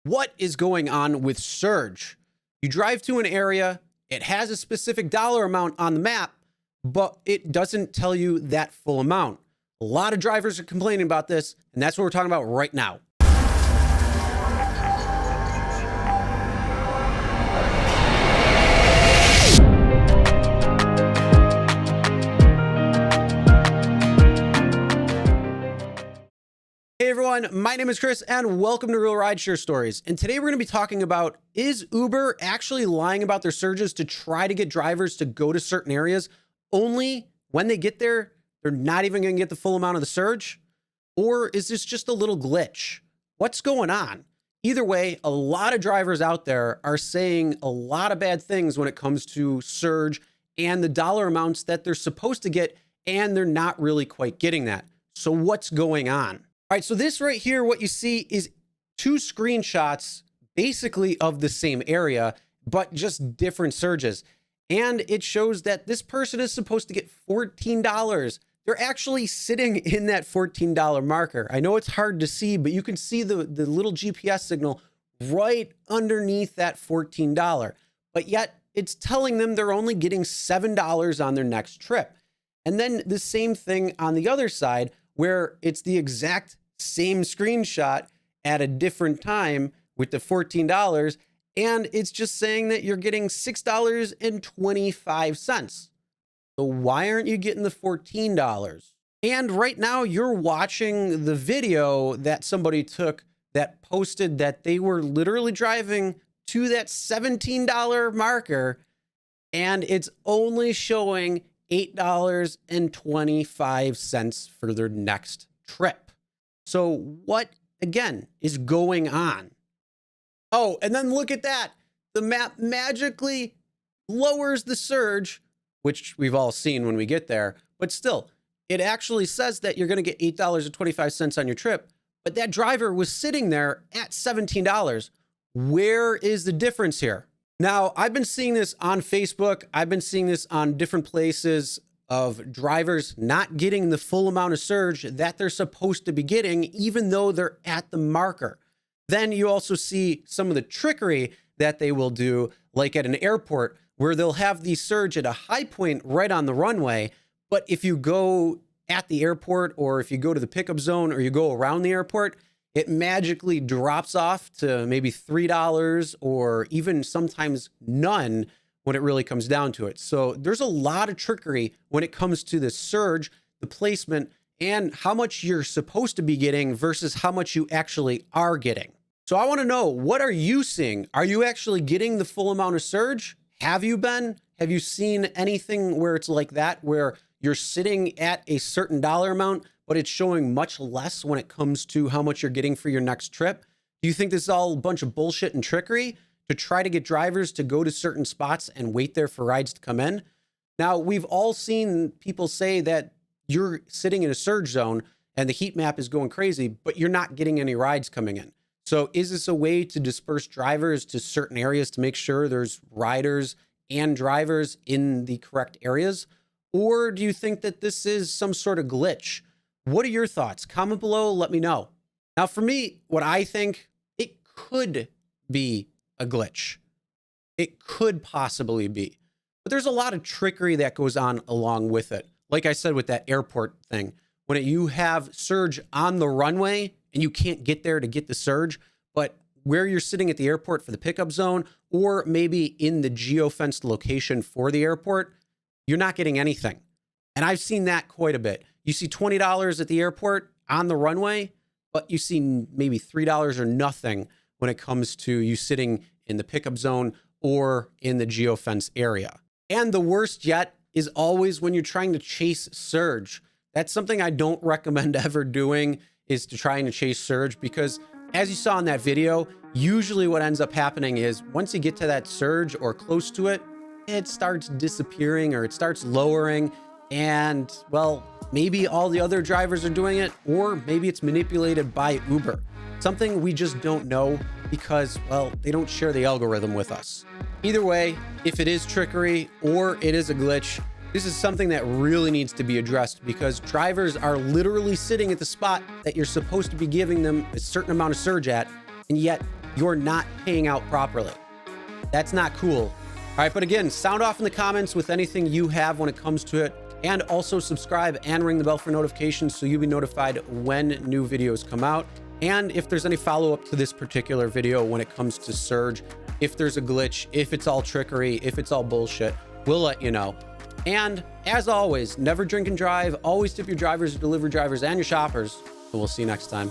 What is going on with surge? You drive to an area, it has a specific dollar amount on the map, but it doesn't tell you that full amount. A lot of drivers are complaining about this, and that's what we're talking about right now. Hey everyone, my name is Chris and welcome to Real Rideshare Stories. And today we're going to be talking about, is Uber actually lying about their surges to try to get drivers to go to certain areas only when they get there, they're not even going to get the full amount of the surge? Or is this just a little glitch? What's going on? Either way, a lot of drivers out there are saying a lot of bad things when it comes to surge and the dollar amounts that they're supposed to get, and they're not really quite getting that. So what's going on? All right, so this right here, what you see is two screenshots basically of the same area, but just different surges. And it shows that this person is supposed to get $14. They're actually sitting in that $14 marker. I know it's hard to see, but you can see the little GPS signal right underneath that $14. But yet it's telling them they're only getting $7 on their next trip. And then the same thing on the other side, where it's the exact same screenshot at a different time with the $14, and it's just saying that you're getting $6.25. So why aren't you getting the $14? And right now you're watching the video that somebody took that posted that they were literally driving to that $17 marker, and it's only showing $8.25 for their next trip. So what, again, is going on? Oh, and then look at that. The map magically lowers the surge, which we've all seen when we get there, but still, it actually says that you're going to get $8.25 on your trip, but that driver was sitting there at $17. Where is the difference here? Now, I've been seeing this on Facebook. I've been seeing this on different places of drivers not getting the full amount of surge that they're supposed to be getting, even though they're at the marker. Then you also see some of the trickery that they will do, like at an airport, where they'll have the surge at a high point right on the runway. But if you go at the airport, or if you go to the pickup zone, or you go around the airport, it magically drops off to maybe $3 or even sometimes none when it really comes down to it. So there's a lot of trickery when it comes to the surge, the placement, and how much you're supposed to be getting versus how much you actually are getting. So I want to know, what are you seeing? Are you actually getting the full amount of surge? Have you been? Have you seen anything where it's like that, where you're sitting at a certain dollar amount, but it's showing much less when it comes to how much you're getting for your next trip? Do you think this is all a bunch of bullshit and trickery to try to get drivers to go to certain spots and wait there for rides to come in? Now, we've all seen people say that you're sitting in a surge zone and the heat map is going crazy, but you're not getting any rides coming in. So is this a way to disperse drivers to certain areas to make sure there's riders and drivers in the correct areas? Or do you think that this is some sort of glitch? What are your thoughts? Comment below, let me know. Now, for me, what I think, it could be a glitch. It could possibly be. But there's a lot of trickery that goes on along with it. Like I said with that airport thing, when you have surge on the runway and you can't get there to get the surge, but where you're sitting at the airport for the pickup zone, or maybe in the geo-fenced location for the airport, you're not getting anything. And I've seen that quite a bit. You see $20 at the airport on the runway, but you see maybe $3 or nothing when it comes to you sitting in the pickup zone or in the geofence area. And the worst yet is always when you're trying to chase surge. That's something I don't recommend ever doing, is to trying to chase surge, because as you saw in that video, usually what ends up happening is once you get to that surge or close to it, it starts disappearing or it starts lowering. And well, maybe all the other drivers are doing it, or maybe it's manipulated by Uber. Something we just don't know because, well, they don't share the algorithm with us. Either way, if it is trickery or it is a glitch, this is something that really needs to be addressed, because drivers are literally sitting at the spot that you're supposed to be giving them a certain amount of surge at, and yet you're not paying out properly. That's not cool. All right, but again, sound off in the comments with anything you have when it comes to it. And also subscribe and ring the bell for notifications so you'll be notified when new videos come out. And if there's any follow-up to this particular video when it comes to Surge, if there's a glitch, if it's all trickery, if it's all bullshit, we'll let you know. And as always, never drink and drive. Always tip your drivers, your delivery drivers, and your shoppers. And we'll see you next time.